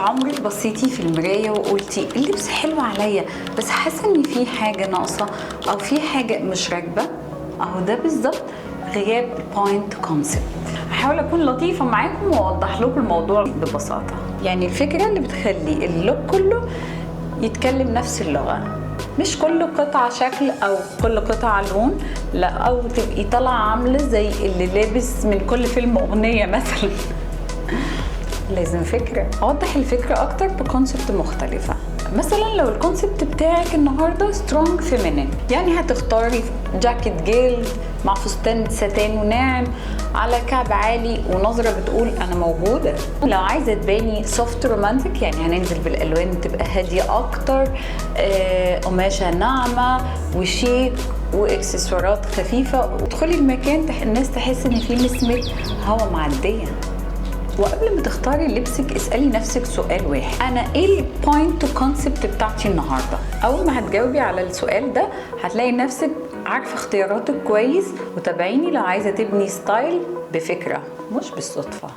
عمرك بصيتي في المراية وقلتي اللبس حلو عليا بس حاسة ان في حاجة ناقصة او في حاجة مش راكبة؟ اهو ده بالظبط غياب البوينت كونسبت. هحاول اكون لطيفة معاكم واوضح لكم الموضوع ببساطة. يعني الفكرة اللي بتخلي اللوك كله يتكلم نفس اللغة، مش كل قطعة شكل او كل قطعة لون، لا، او تبقي طالعة عاملة زي اللي لابس من كل فيلم اغنية مثلا. لازم فكرة. اوضح الفكرة اكتر بكونسبت مختلفة. مثلا لو الكونسبت بتاعك النهارده سترونج فيمينين، يعني هتختاري جاكيت جلد مع فستان ساتان وناعم على كعب عالي ونظرة بتقول انا موجودة. لو عايزة تباني سوفت رومانتك، يعني هننزل بالالوان تبقى هادية اكتر، قماشة ناعمة وشيك واكسسوارات خفيفة، وتدخلي المكان الناس تحس ان في نسمة هوا معدية. وقبل ما تختاري لبسك اسألي نفسك سؤال واحد: انا ايه البوينت كونسبت بتاعتي النهارده؟ اول ما هتجاوبي على السؤال ده هتلاقي نفسك عارفه اختياراتك كويس. وتابعيني لو عايزه تبني ستايل بفكره مش بالصدفه.